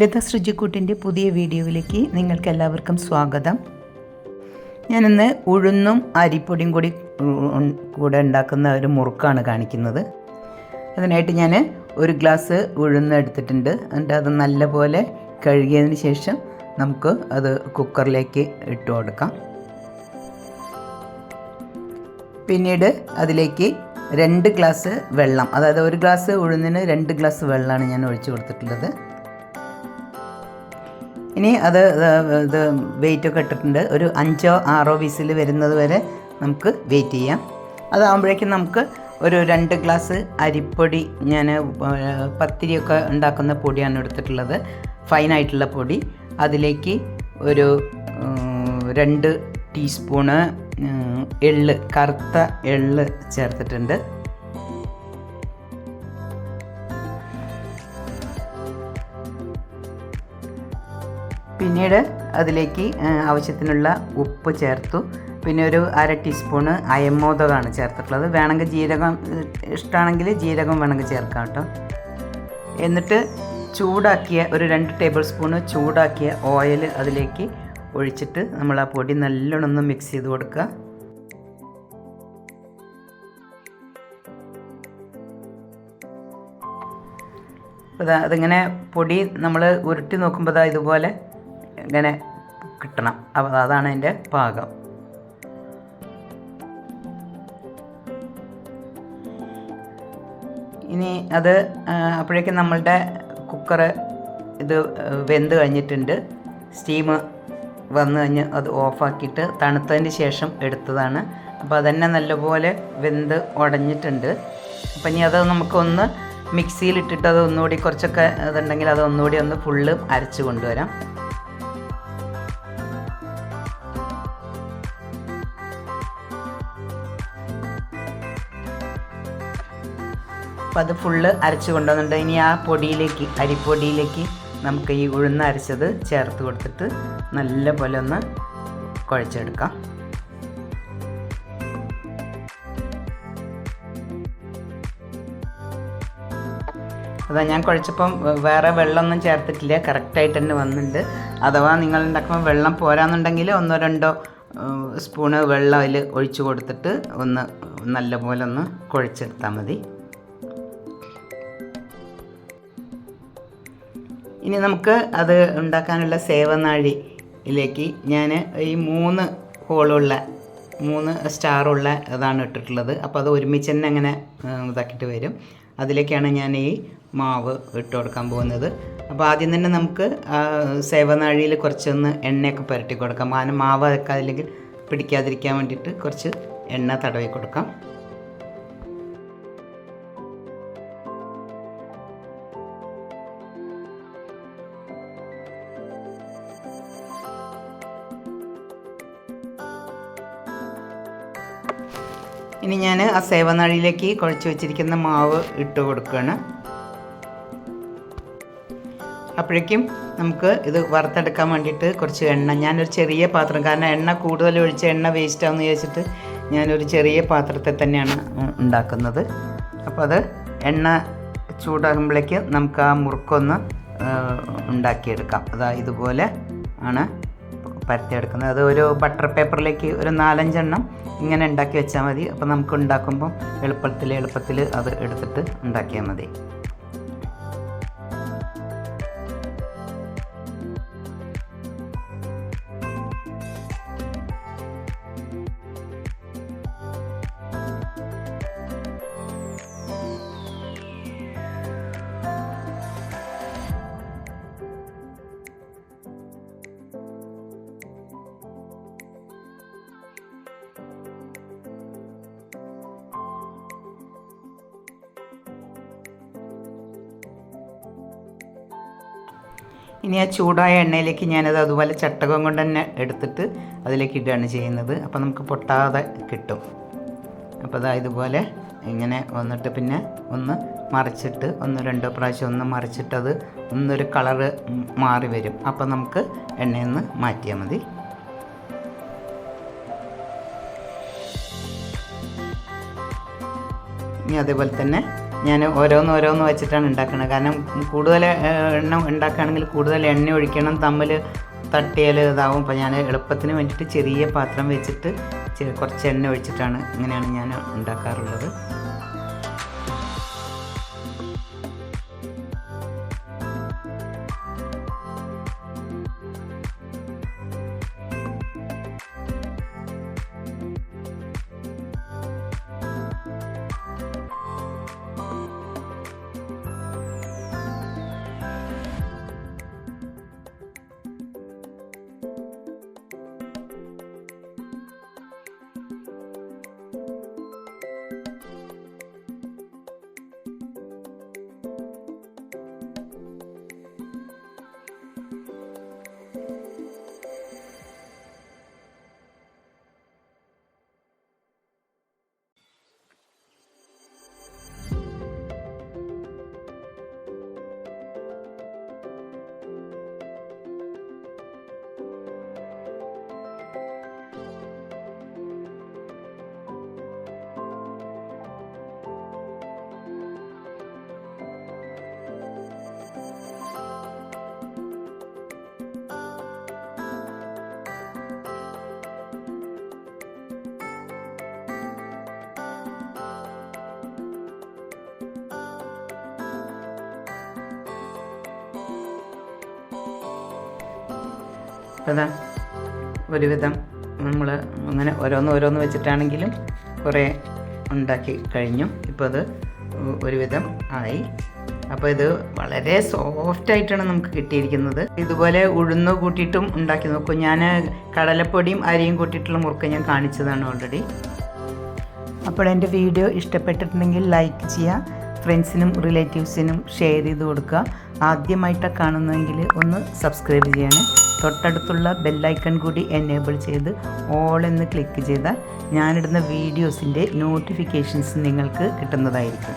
ലത സൃജിക്കൂട്ടിൻ്റെ പുതിയ വീഡിയോയിലേക്ക് നിങ്ങൾക്ക് എല്ലാവർക്കും സ്വാഗതം. ഞാനിന്ന് ഉഴുന്നും അരിപ്പൊടിയും കൂടെ ഉണ്ടാക്കുന്ന ഒരു മുറുക്കാണ് കാണിക്കുന്നത്. അതിനായിട്ട് ഞാൻ ഒരു ഗ്ലാസ് ഉഴുന്ന് എടുത്തിട്ടുണ്ട്. എന്നിട്ട് അത് നല്ലപോലെ കഴുകിയതിന് ശേഷം നമുക്ക് അത് കുക്കറിലേക്ക് ഇട്ട് കൊടുക്കാം. പിന്നീട് അതിലേക്ക് 2 ഗ്ലാസ് വെള്ളം, അതായത് ഒരു ഗ്ലാസ് ഉഴുന്നിന് 2 ഗ്ലാസ് വെള്ളമാണ് ഞാൻ ഒഴിച്ചു കൊടുത്തിട്ടുള്ളത്. ഇനി ഇത് വെയിറ്റൊക്കെ ഇട്ടിട്ടുണ്ട്. ഒരു 5-6 വിസിൽ വരുന്നത് വരെ നമുക്ക് വെയിറ്റ് ചെയ്യാം. അതാകുമ്പോഴേക്കും നമുക്ക് ഒരു 2 ഗ്ലാസ് അരിപ്പൊടി, ഞാൻ പത്തിരിയൊക്കെ ഉണ്ടാക്കുന്ന പൊടിയാണ് എടുത്തിട്ടുള്ളത്, ഫൈനായിട്ടുള്ള പൊടി. അതിലേക്ക് ഒരു 2 ടീസ്പൂണ് എള്ള്, കറുത്ത എള്ള് ചേർത്തിട്ടുണ്ട്. പിന്നീട് അതിലേക്ക് ആവശ്യത്തിനുള്ള ഉപ്പ് ചേർത്തു. പിന്നെ ഒരു 1/2 ടീസ്പൂണ് അയമോദകമാണ് ചേർത്തിട്ടുള്ളത്. വേണമെങ്കിൽ ജീരകം ഇഷ്ടമാണെങ്കിൽ ജീരകം വേണമെങ്കിൽ ചേർക്കാം കേട്ടോ. എന്നിട്ട് ചൂടാക്കിയ ഒരു 2 ടേബിൾ സ്പൂണ് ചൂടാക്കിയ ഓയിൽ അതിലേക്ക് ഒഴിച്ചിട്ട് നമ്മൾ ആ പൊടി നല്ലോണം ഒന്ന് മിക്സ് ചെയ്ത് കൊടുക്കുക. അതിങ്ങനെ പൊടി നമ്മൾ ഉരുട്ടി നോക്കുമ്പോൾ ഇതുപോലെ ഇങ്ങനെ കിട്ടണം. അപ്പോൾ അതാണ് അതിൻ്റെ പാകം. ഇനി അത് അപ്പോഴേക്കും നമ്മളുടെ കുക്കറ് ഇത് വെന്ത് കഴിഞ്ഞിട്ടുണ്ട്. സ്റ്റീം വന്നു കഴിഞ്ഞ് അത് ഓഫാക്കിയിട്ട് തണുത്തതിന് ശേഷം എടുത്തതാണ്. അപ്പോൾ അതന്നെ നല്ലപോലെ വെന്ത് ഉടഞ്ഞിട്ടുണ്ട്. അപ്പം ഇനി അത് നമുക്കൊന്ന് മിക്സിയിലിട്ടിട്ട് അത് ഒന്നുകൂടി കുറച്ചൊക്കെ അതുണ്ടെങ്കിൽ അത് ഒന്നുകൂടി ഒന്ന് ഫുള്ള് അരച്ച് കൊണ്ടുവരാം. അപ്പം അത് ഫുള്ള് അരച്ച് കൊണ്ടുവന്നിട്ട് ഇനി ആ പൊടിയിലേക്ക്, അരിപ്പൊടിയിലേക്ക് നമുക്ക് ഈ ഉഴുന്ന് അരച്ചത് ചേർത്ത് കൊടുത്തിട്ട് നല്ല പോലെ ഒന്ന് കുഴച്ചെടുക്കാം. അതാ ഞാൻ കുഴച്ചപ്പം വേറെ വെള്ളമൊന്നും ചേർത്തിട്ടില്ല, കറക്റ്റായിട്ട് തന്നെ വന്നിട്ടുണ്ട്. അഥവാ നിങ്ങൾ ഉണ്ടാക്കുമ്പോൾ വെള്ളം പോരാന്നുണ്ടെങ്കിൽ 1-2 സ്പൂണ് വെള്ളം അതിൽ ഒഴിച്ചു കൊടുത്തിട്ട് ഒന്ന് നല്ലപോലെ ഒന്ന് കുഴച്ചെടുത്താൽ മതി. ഇനി നമുക്ക് അത് ഉണ്ടാക്കാനുള്ള സേവനാഴിയിലേക്ക് ഞാൻ ഈ 3 ഹോളുള്ള 3 സ്റ്റാറുള്ള ഇതാണ് ഇട്ടിട്ടുള്ളത്. അപ്പോൾ അത് ഒരുമിച്ച് തന്നെ അങ്ങനെ ഇതാക്കിയിട്ട് വരും. അതിലേക്കാണ് ഞാൻ ഈ മാവ് ഇട്ട് കൊടുക്കാൻ പോകുന്നത്. അപ്പോൾ ആദ്യം തന്നെ നമുക്ക് സേവനാഴിയിൽ കുറച്ചൊന്ന് എണ്ണയൊക്കെ പുരട്ടി കൊടുക്കാം. കാരണം മാവ് അതൊക്കെ അതിലേക്ക് പിടിക്കാതിരിക്കാൻ വേണ്ടിയിട്ട് കുറച്ച് എണ്ണ തടവി കൊടുക്കാം. ഇനി ഞാൻ ആ സേവനാഴിയിലേക്ക് കുഴച്ച് വെച്ചിരിക്കുന്ന മാവ് ഇട്ട് കൊടുക്കുകയാണ്. അപ്പോഴേക്കും നമുക്ക് ഇത് വറുത്തെടുക്കാൻ വേണ്ടിയിട്ട് കുറച്ച് എണ്ണ, ഞാനൊരു ചെറിയ പാത്രം, കാരണം എണ്ണ കൂടുതൽ ഒഴിച്ച് എണ്ണ വേസ്റ്റ് ആവുമെന്ന് ചോദിച്ചിട്ട് ഞാനൊരു ചെറിയ പാത്രത്തിൽ തന്നെയാണ് ഉണ്ടാക്കുന്നത്. അപ്പോൾ അത് എണ്ണ ചൂടാകുമ്പോഴേക്ക് നമുക്ക് ആ മുറുക്കൊന്ന് ഉണ്ടാക്കിയെടുക്കാം. ഇതുപോലെ ആണ് പരത്തിയെടുക്കുന്നത്. അത് ഒരു ബട്ടർ പേപ്പറിലേക്ക് ഒരു 4-5 എണ്ണം ഇങ്ങനെ ഉണ്ടാക്കി വെച്ചാൽ മതി. അപ്പോൾ നമുക്ക് ഉണ്ടാക്കുമ്പം എളുപ്പത്തിൽ അത് എടുത്തിട്ട് ഉണ്ടാക്കിയാൽ മതി. ഇനി ആ ചൂടായ എണ്ണയിലേക്ക് ഞാനത് അതുപോലെ ചട്ടകം കൊണ്ട് തന്നെ എടുത്തിട്ട് അതിലേക്ക് ഇടുകയാണ് ചെയ്യുന്നത്. അപ്പോൾ നമുക്ക് പൊട്ടാതെ കിട്ടും. അപ്പോൾ ഇതുപോലെ ഇങ്ങനെ വന്നിട്ട് പിന്നെ ഒന്ന് മറിച്ചിട്ട് 1-2 പ്രാവശ്യം ഒന്ന് മറിച്ചിട്ടത് ഒന്നൊരു കളറ് മാറി വരും. അപ്പോൾ നമുക്ക് എണ്ണയിൽ നിന്ന് മാറ്റിയാൽ മതി. ഇനി അതേപോലെ തന്നെ ഞാൻ ഓരോന്ന് വെച്ചിട്ടാണ് ഉണ്ടാക്കുന്നത്. കാരണം കൂടുതൽ എണ്ണ ഉണ്ടാക്കുകയാണെങ്കിൽ കൂടുതൽ എണ്ണ ഒഴിക്കണം, തമ്മിൽ തട്ടിയാൽ ഇതാവും. അപ്പോൾ ഞാൻ എളുപ്പത്തിന് വേണ്ടിയിട്ട് ചെറിയ പാത്രം വെച്ചിട്ട് കുറച്ച് എണ്ണ ഒഴിച്ചിട്ടാണ് ഇങ്ങനെയാണ് ഞാൻ ഉണ്ടാക്കാറുള്ളത്. അപ്പോൾ അതാ ഒരുവിധം നമ്മൾ അങ്ങനെ ഓരോന്ന് വെച്ചിട്ടാണെങ്കിലും കുറേ ഉണ്ടാക്കി കഴിഞ്ഞു. ഇപ്പോൾ അത് ഒരുവിധം ആയി. അപ്പോൾ ഇത് വളരെ സോഫ്റ്റായിട്ടാണ് നമുക്ക് കിട്ടിയിരിക്കുന്നത്. ഇതുപോലെ ഉഴുന്ന് കൂട്ടിയിട്ടും ഉണ്ടാക്കി നോക്കും. ഞാൻ കടലപ്പൊടിയും അരിയും കൂട്ടിയിട്ടുള്ള മുറുക്ക് ഞാൻ കാണിച്ചതാണ് ഓൾറെഡി. അപ്പോൾ എൻ്റെ വീഡിയോ ഇഷ്ടപ്പെട്ടിട്ടുണ്ടെങ്കിൽ ലൈക്ക് ചെയ്യുക, ഫ്രണ്ട്സിനും റിലേറ്റീവ്സിനും ഷെയർ ചെയ്ത് കൊടുക്കുക. ആദ്യമായിട്ടാണ് കാണുന്നതെങ്കിൽ ഒന്ന് സബ്സ്ക്രൈബ് ചെയ്യണം. തൊട്ടടുത്തുള്ള ബെല്ലൈക്കൺ കൂടി എനേബിൾ ചെയ്ത് ഓൾ എന്ന് ക്ലിക്ക് ചെയ്താൽ ഞാനിടുന്ന വീഡിയോസിൻ്റെ നോട്ടിഫിക്കേഷൻസ് നിങ്ങൾക്ക് കിട്ടുന്നതായിരിക്കും.